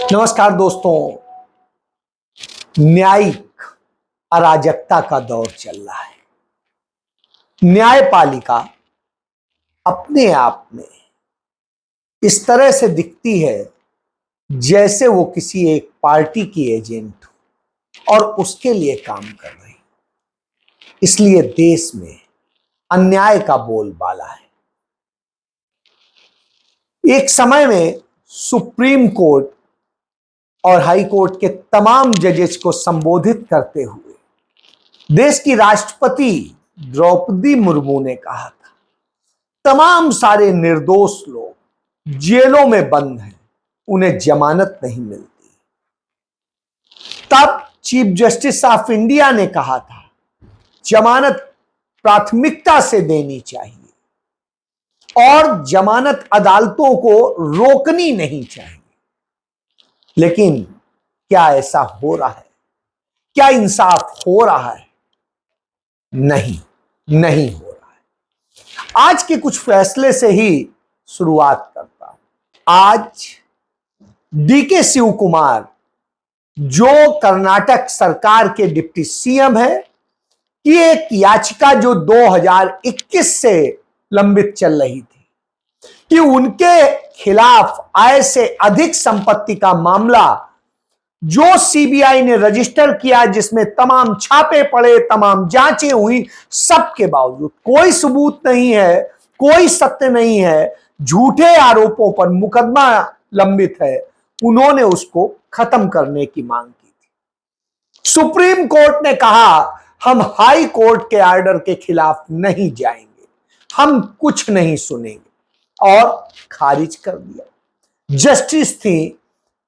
नमस्कार दोस्तों। न्यायिक अराजकता का दौर चल रहा है। न्यायपालिका अपने आप में इस तरह से दिखती है जैसे वो किसी एक पार्टी की एजेंट हो और उसके लिए काम कर रही। इसलिए देश में अन्याय का बोलबाला है। एक समय में सुप्रीम कोर्ट और हाई कोर्ट के तमाम जजेस को संबोधित करते हुए देश की राष्ट्रपति द्रौपदी मुर्मू ने कहा था, तमाम सारे निर्दोष लोग जेलों में बंद हैं, उन्हें जमानत नहीं मिलती। तब चीफ जस्टिस ऑफ इंडिया ने कहा था, जमानत प्राथमिकता से देनी चाहिए और जमानत अदालतों को रोकनी नहीं चाहिए। लेकिन क्या ऐसा हो रहा है? क्या इंसाफ हो रहा है? नहीं हो रहा है। आज के कुछ फैसले से ही शुरुआत करता हूं। आज डीके शिव कुमार, जो कर्नाटक सरकार के डिप्टी सीएम है, की एक याचिका जो 2021 से लंबित चल रही थी कि उनके खिलाफ आय से अधिक संपत्ति का मामला जो सीबीआई ने रजिस्टर किया, जिसमें तमाम छापे पड़े, तमाम जांचें हुई, सबके बावजूद कोई सबूत नहीं है, कोई सत्य नहीं है, झूठे आरोपों पर मुकदमा लंबित है, उन्होंने उसको खत्म करने की मांग की थी। सुप्रीम कोर्ट ने कहा, हम हाई कोर्ट के ऑर्डर के खिलाफ नहीं जाएंगे, हम कुछ नहीं सुनेंगे, और खारिज कर दिया। जस्टिस थी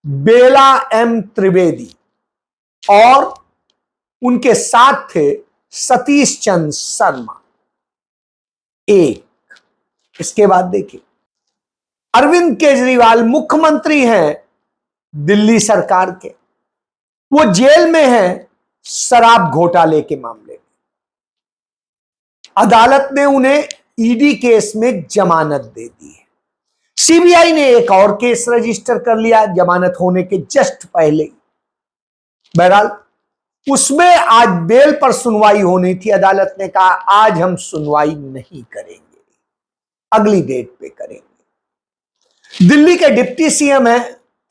बेला एम त्रिवेदी और उनके साथ थे सतीश चंद्र शर्मा। इसके बाद देखिए, अरविंद केजरीवाल मुख्यमंत्री हैं दिल्ली सरकार के, वो जेल में हैं शराब घोटाले के मामले में। अदालत ने उन्हें ईडी केस में जमानत दे दी है। सीबीआई ने एक और केस रजिस्टर कर लिया जमानत होने के जस्ट पहले ही। बहरहाल उसमें आज बेल पर सुनवाई होनी थी। अदालत ने कहा, आज हम सुनवाई नहीं करेंगे, अगली डेट पे करेंगे। दिल्ली के डिप्टी सीएम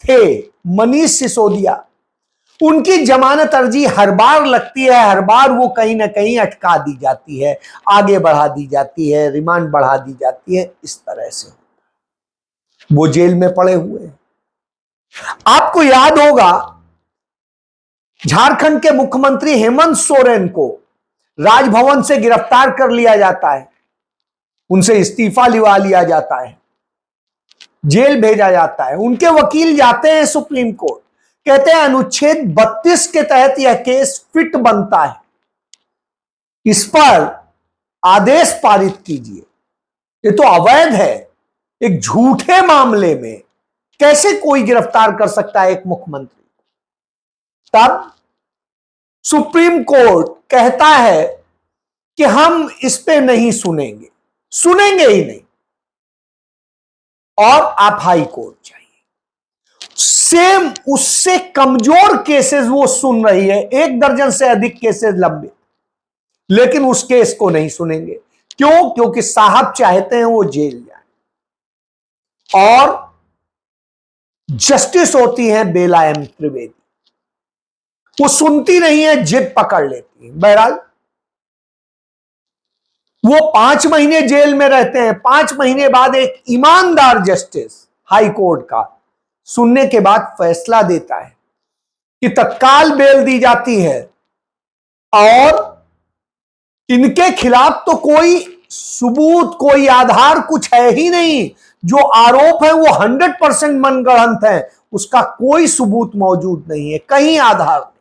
थे मनीष सिसोदिया। उनकी जमानत अर्जी हर बार लगती है, हर बार वो कहीं ना कहीं अटका दी जाती है, आगे बढ़ा दी जाती है, रिमांड बढ़ा दी जाती है। इस तरह से वो जेल में पड़े हुए हैं। आपको याद होगा, झारखंड के मुख्यमंत्री हेमंत सोरेन को राजभवन से गिरफ्तार कर लिया जाता है, उनसे इस्तीफा लिवा लिया जाता है, जेल भेजा जाता है। उनके वकील जाते हैं सुप्रीम कोर्ट, कहते हैं अनुच्छेद 32 के तहत यह केस फिट बनता है, इस पर आदेश पारित कीजिए। ये तो अवैध है। एक झूठे मामले में कैसे कोई गिरफ्तार कर सकता है एक मुख्यमंत्री? तब सुप्रीम कोर्ट कहता है कि हम इस पे नहीं सुनेंगे, सुनेंगे ही नहीं, और आप हाई कोर्ट जाइए। सेम उससे कमजोर केसेस वो सुन रही है, 1 दर्जन से अधिक केसेस लंबे, लेकिन उस केस को नहीं सुनेंगे। क्यों? क्योंकि साहब चाहते हैं वो जेल जाए। और जस्टिस होती है बेला एम त्रिवेदी, वो सुनती नहीं है, जिद पकड़ लेती है। बहरहाल वो 5 महीने जेल में रहते हैं। 5 महीने बाद एक ईमानदार जस्टिस हाई कोर्ट का सुनने के बाद फैसला देता है कि तत्काल बेल दी जाती है और इनके खिलाफ तो कोई सबूत, कोई आधार कुछ है ही नहीं। जो आरोप है वो 100% मनगढ़ंत है, उसका कोई सबूत मौजूद नहीं है, कहीं आधार नहीं।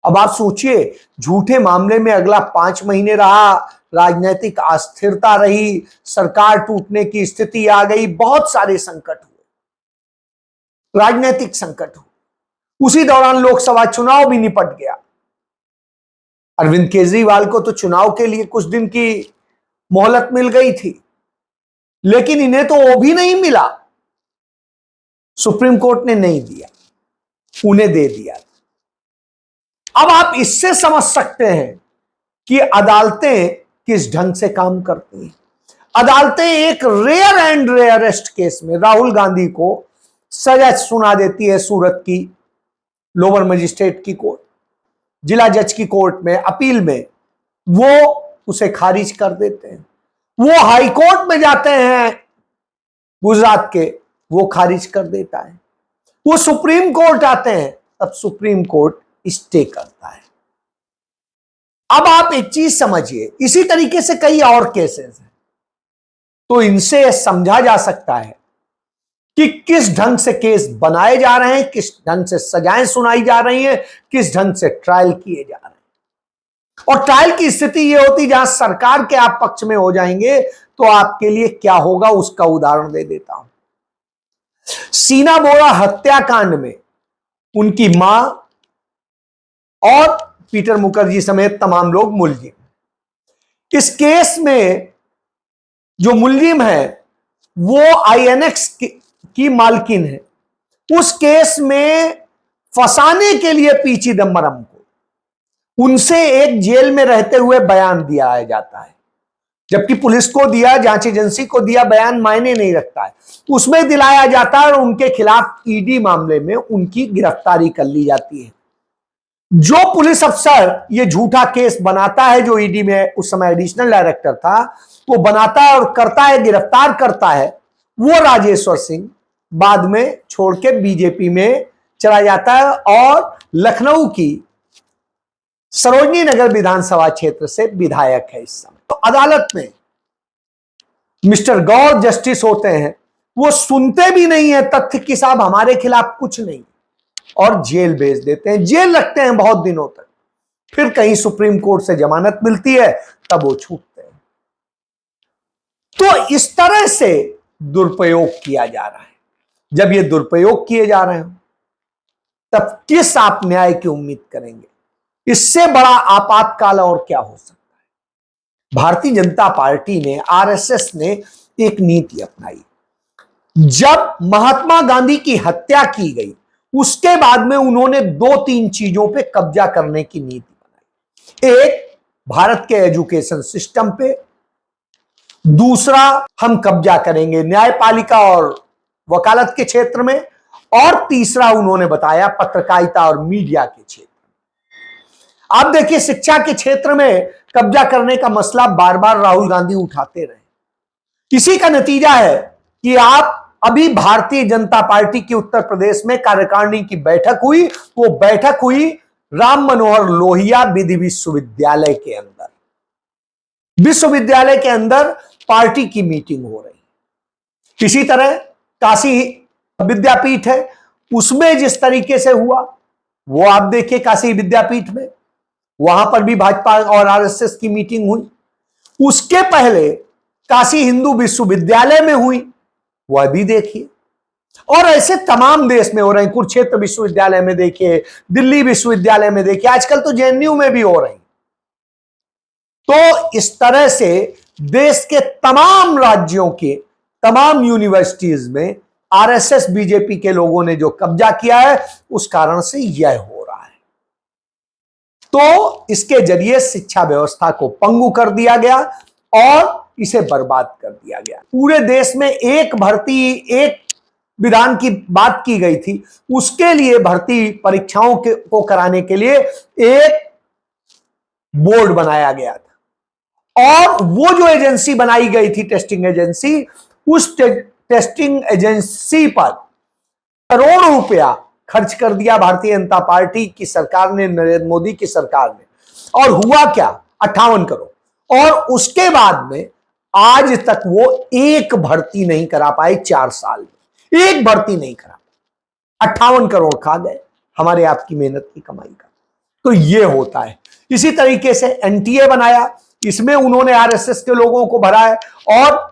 अब आप सोचिए, झूठे मामले में अगला 5 महीने रहा, राजनीतिक अस्थिरता रही, सरकार टूटने की स्थिति आ गई, बहुत सारे संकट हुए, राजनीतिक संकट हुए। उसी दौरान लोकसभा चुनाव भी निपट गया। अरविंद केजरीवाल को तो चुनाव के लिए कुछ दिन की मोहलत मिल गई थी, लेकिन इन्हें तो वो भी नहीं मिला। सुप्रीम कोर्ट ने नहीं दिया, उन्हें दे दिया। अब आप इससे समझ सकते हैं कि अदालतें किस ढंग से काम करती हैं। अदालतें एक रेयर एंड रेयरेस्ट केस में राहुल गांधी को सजा सुना देती है। सूरत की लोअर मजिस्ट्रेट की कोर्ट, जिला जज की कोर्ट में, अपील में वो उसे खारिज कर देते हैं। वो हाई कोर्ट में जाते हैं गुजरात के, वो खारिज कर देता है। वो सुप्रीम कोर्ट आते हैं, तब सुप्रीम कोर्ट स्टे करता है। अब आप एक चीज समझिए, इसी तरीके से कई और केसेस हैं। तो इनसे समझा जा सकता है कि किस ढंग से केस बनाए जा रहे हैं, किस ढंग से सजाएं सुनाई जा रही हैं, किस ढंग से ट्रायल किए जा रहे हैं। और ट्रायल की स्थिति यह होती जहां सरकार के आप पक्ष में हो जाएंगे तो आपके लिए क्या होगा, उसका उदाहरण दे देता हूं। सीना बोरा हत्याकांड में उनकी मां और पीटर मुखर्जी समेत तमाम लोग मुलजिम। इस केस में जो मुलजिम है वो आईएनएक्स की मालकिन है। उस केस में फंसाने के लिए पी चिदंबरम को उनसे एक जेल में रहते हुए बयान दिया जाता है, जबकि पुलिस को दिया, जांच एजेंसी को दिया बयान मायने नहीं रखता है। उसमें दिलाया जाता है और उनके खिलाफ ईडी मामले में उनकी गिरफ्तारी कर ली जाती है। जो पुलिस अफसर ये झूठा केस बनाता है, जो ईडी में उस समय एडिशनल डायरेक्टर था, वो बनाता है और करता है, गिरफ्तार करता है, वो राजेश्वर सिंह बाद में छोड़ के बीजेपी में चला जाता है और लखनऊ की सरोजनी नगर विधानसभा क्षेत्र से विधायक है इस समय। तो अदालत में मिस्टर गौर जस्टिस होते हैं, वो सुनते भी नहीं है तथ्य कि साहब हमारे खिलाफ कुछ नहीं, और जेल भेज देते हैं, जेल रखते हैं बहुत दिनों तक। फिर कहीं सुप्रीम कोर्ट से जमानत मिलती है, तब वो छूटते हैं। तो इस तरह से दुरुपयोग किया जा रहा है। जब ये दुरुपयोग किए जा रहे हो, तब किस आप न्याय की उम्मीद करेंगे? इससे बड़ा आपातकाल और क्या हो सकता है? भारतीय जनता पार्टी ने, आरएसएस ने एक नीति अपनाई। जब महात्मा गांधी की हत्या की गई, उसके बाद में उन्होंने 2-3 चीजों पे कब्जा करने की नीति बनाई। एक, भारत के एजुकेशन सिस्टम पे। दूसरा, हम कब्जा करेंगे न्यायपालिका और वकालत के क्षेत्र में। और तीसरा उन्होंने बताया पत्रकारिता और मीडिया के क्षेत्र में। आप देखिए, शिक्षा के क्षेत्र में कब्जा करने का मसला बार बार राहुल गांधी उठाते रहे। इसी का नतीजा है कि आप अभी भारतीय जनता पार्टी की उत्तर प्रदेश में कार्यकारिणी की बैठक हुई। वो बैठक हुई राम मनोहर लोहिया विधि विश्वविद्यालय के अंदर। विश्वविद्यालय के अंदर पार्टी की मीटिंग हो रही। इसी तरह काशी विद्यापीठ है, उसमें जिस तरीके से हुआ वो आप देखिए। काशी विद्यापीठ में, वहां पर भी भाजपा और आरएसएस की मीटिंग हुई। उसके पहले काशी हिंदू विश्वविद्यालय में हुई, वह भी देखिए। और ऐसे तमाम देश में हो रहे हैं। कुरुक्षेत्र विश्वविद्यालय में देखिए, दिल्ली विश्वविद्यालय में देखिए, आजकल तो जेएनयू में भी हो रही। तो इस तरह से देश के तमाम राज्यों के तमाम यूनिवर्सिटीज में आरएसएस बीजेपी के लोगों ने जो कब्जा किया है, उस कारण से यह हो रहा है। तो इसके जरिए शिक्षा व्यवस्था को पंगु कर दिया गया और इसे बर्बाद कर दिया गया। पूरे देश में एक भर्ती, एक विधान की बात की गई थी, उसके लिए भर्ती परीक्षाओं को कराने के लिए एक बोर्ड बनाया गया था। और वो जो एजेंसी बनाई गई थी, टेस्टिंग एजेंसी, उस टेस्टिंग एजेंसी पर करोड़ों रुपया खर्च कर दिया भारतीय जनता पार्टी की सरकार ने, नरेंद्र मोदी की सरकार ने। और हुआ क्या? 58 करोड़। और उसके बाद में आज तक वो एक भर्ती नहीं करा पाए। 4 साल में एक भर्ती नहीं करा। 58 करोड़ खा गए हमारे आपकी मेहनत की कमाई का। तो ये होता है। इसी तरीके से एनटीए बनाया, इसमें उन्होंने आरएसएस के लोगों को भरा है और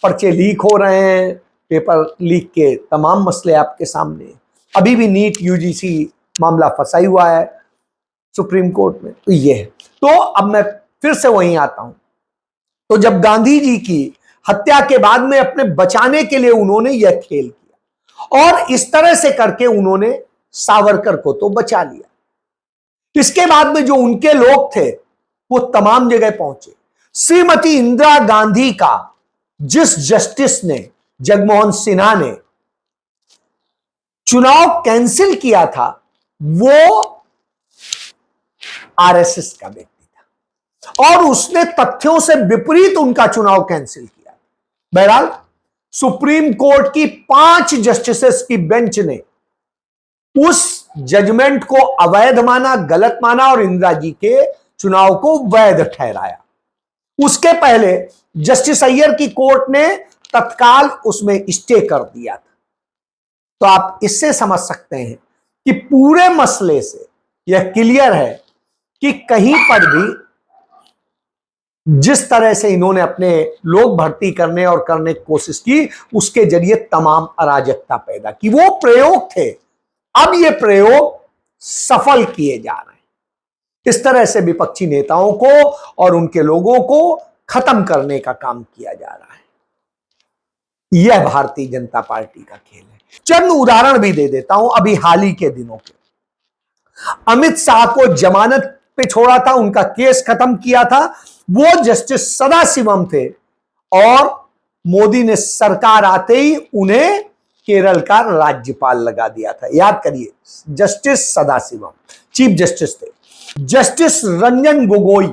पर्चे लीक हो रहे हैं। पेपर लीक के तमाम मसले आपके सामने। अभी भी नीट यूजीसी मामला फंसा हुआ है सुप्रीम कोर्ट में। तो ये है। तो अब मैं फिर से वहीं आता हूं। तो जब गांधी जी की हत्या के बाद में अपने बचाने के लिए उन्होंने यह खेल किया और इस तरह से करके उन्होंने सावरकर को तो बचा लिया। इसके बाद में जो उनके लोग थे वो तमाम जगह पहुंचे। श्रीमती इंदिरा गांधी का जिस जस्टिस ने, जगमोहन सिन्हा ने, चुनाव कैंसिल किया था वो आरएसएस का व्यक्ति था और उसने तथ्यों से विपरीत उनका चुनाव कैंसिल किया। बहरहाल सुप्रीम कोर्ट की 5 जस्टिसेस की बेंच ने उस जजमेंट को अवैध माना, गलत माना और इंदिरा जी के चुनाव को वैध ठहराया। उसके पहले जस्टिस अय्यर की कोर्ट ने तत्काल उसमें स्टे कर दिया था। तो आप इससे समझ सकते हैं कि पूरे मसले से यह क्लियर है कि कहीं पर भी जिस तरह से इन्होंने अपने लोग भर्ती करने और करने की कोशिश की, उसके जरिए तमाम अराजकता पैदा की। वो प्रयोग थे, अब ये प्रयोग सफल किए जा रहे हैं। इस तरह से विपक्षी नेताओं को और उनके लोगों को खत्म करने का काम किया जा रहा है। यह भारतीय जनता पार्टी का खेल है। चंद उदाहरण भी दे देता हूं अभी हाल ही के दिनों के। अमित शाह को जमानत पे छोड़ा था, उनका केस खत्म किया था, वो जस्टिस सदाशिवम थे और मोदी ने सरकार आते ही उन्हें केरल का राज्यपाल लगा दिया था। याद करिए, जस्टिस सदाशिवम चीफ जस्टिस थे। जस्टिस रंजन गोगोई,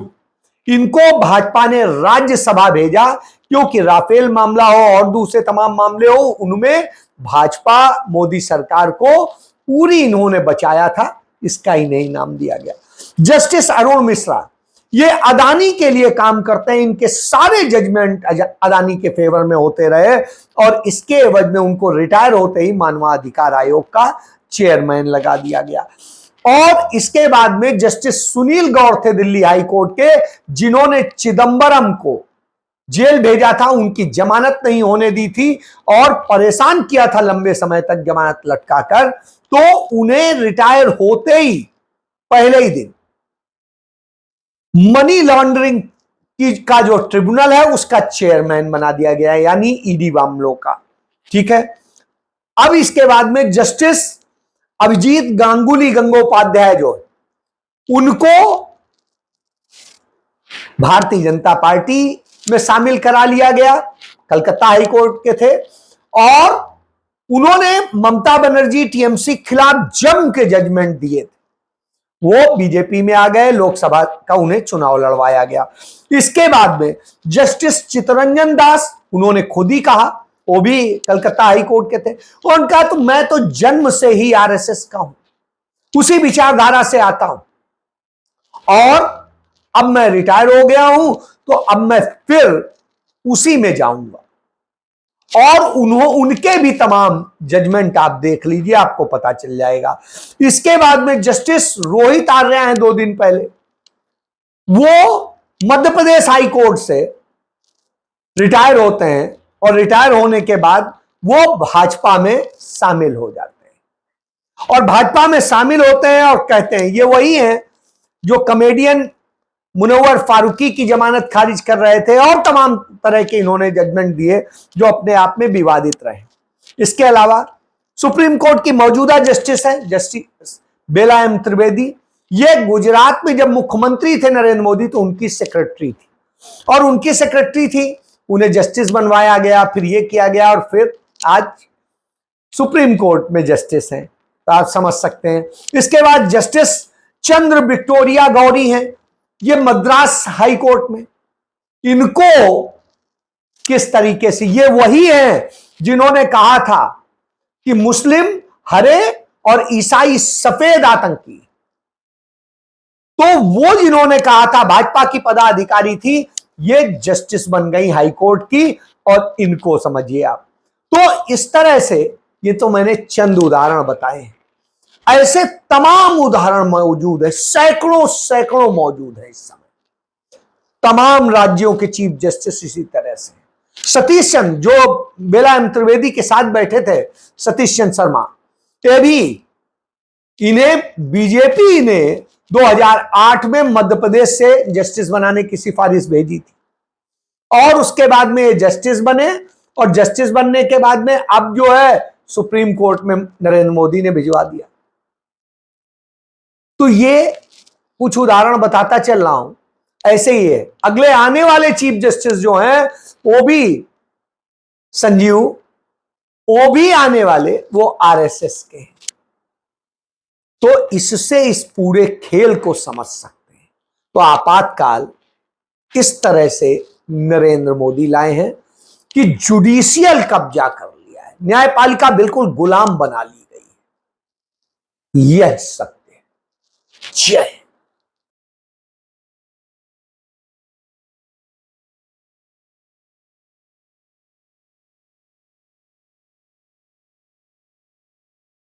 इनको भाजपा ने राज्यसभा भेजा क्योंकि राफेल मामला हो और दूसरे तमाम मामले हो, उनमें भाजपा मोदी सरकार को पूरी इन्होंने बचाया था, इसका इन्हें नाम दिया गया। जस्टिस अरुण मिश्रा, ये अदानी के लिए काम करते हैं, इनके सारे जजमेंट अदानी के फेवर में होते रहे और इसके एवज में उनको रिटायर होते ही मानवाधिकार आयोग का चेयरमैन लगा दिया गया। और इसके बाद में जस्टिस सुनील गौर थे दिल्ली हाई कोर्ट के, जिन्होंने चिदंबरम को जेल भेजा था, उनकी जमानत नहीं होने दी थी और परेशान किया था लंबे समय तक जमानत लटकाकर, तो उन्हें रिटायर होते ही पहले ही दिन मनी लॉन्ड्रिंग का जो ट्रिब्यूनल है उसका चेयरमैन बना दिया गया है, यानी ईडी मामलों का। ठीक है। अब इसके बाद में जस्टिस अभिजीत गांगुली गंगोपाध्याय जो उनको भारतीय जनता पार्टी में शामिल करा लिया गया, कलकत्ता हाई कोर्ट के थे और उन्होंने ममता बनर्जी टीएमसी खिलाफ जम के जजमेंट दिए थे। वो बीजेपी में आ गए, लोकसभा का उन्हें चुनाव लड़वाया गया। इसके बाद में जस्टिस चित्तरंजन दास, उन्होंने खुद ही कहा, वो भी कलकत्ता हाई कोर्ट के थे, उनका तो मैं तो जन्म से ही आरएसएस का हूं, उसी विचारधारा से आता हूं और अब मैं रिटायर हो गया हूं तो अब मैं फिर उसी में जाऊंगा। और उनके भी तमाम जजमेंट आप देख लीजिए, आपको पता चल जाएगा। इसके बाद में जस्टिस रोहित आर्या हैं 2 दिन पहले, वो मध्य प्रदेश हाई कोर्ट से रिटायर होते हैं और रिटायर होने के बाद वो भाजपा में शामिल हो जाते हैं और भाजपा में शामिल होते हैं और कहते हैं ये वही हैं जो कॉमेडियन मुनव्वर फारूकी की जमानत खारिज कर रहे थे और तमाम तरह के इन्होंने जजमेंट दिए जो अपने आप में विवादित रहे। इसके अलावा सुप्रीम कोर्ट की मौजूदा जस्टिस है जस्टिस बेला एम त्रिवेदी, ये गुजरात में जब मुख्यमंत्री थे नरेंद्र मोदी तो उनकी सेक्रेटरी थी और उनकी सेक्रेटरी थी, उन्हें जस्टिस बनवाया गया, फिर ये किया गया और फिर आज सुप्रीम कोर्ट में जस्टिस हैं, तो आप समझ सकते हैं। इसके बाद जस्टिस चंद्र विक्टोरिया गौरी हैं, ये मद्रास हाई कोर्ट में, इनको किस तरीके से, ये वही हैं जिन्होंने कहा था कि मुस्लिम हरे और ईसाई सफेद आतंकी, तो वो जिन्होंने कहा था, भाजपा की पदाधिकारी थी, ये जस्टिस बन गई हाई कोर्ट की और इनको समझिए आप। तो इस तरह से, ये तो मैंने चंद उदाहरण बताए हैं, ऐसे तमाम उदाहरण मौजूद है, सैकड़ों सैकड़ों मौजूद है इस समय। तमाम राज्यों के चीफ जस्टिस इसी तरह से। सतीश चंद्र जो बेला एम त्रिवेदी के साथ बैठे थे, सतीश चंद्र शर्मा, ये भी, इन्हें बीजेपी ने 2008 में मध्य प्रदेश से जस्टिस बनाने की सिफारिश भेजी थी और उसके बाद में ये जस्टिस बने और जस्टिस बनने के बाद में अब जो है सुप्रीम कोर्ट में नरेंद्र मोदी ने भिजवा दिया। तो ये कुछ उदाहरण बताता चल रहा हूं, ऐसे ही है। अगले आने वाले चीफ जस्टिस जो हैं वो भी संजीव, वो भी आने वाले वो आरएसएस के हैं। तो इससे इस पूरे खेल को समझ सकते हैं। तो आपातकाल किस तरह से नरेंद्र मोदी लाए हैं कि जुडिशियल कब्जा कर लिया है, न्यायपालिका बिल्कुल गुलाम बना ली गई है। यह सत्य है। जय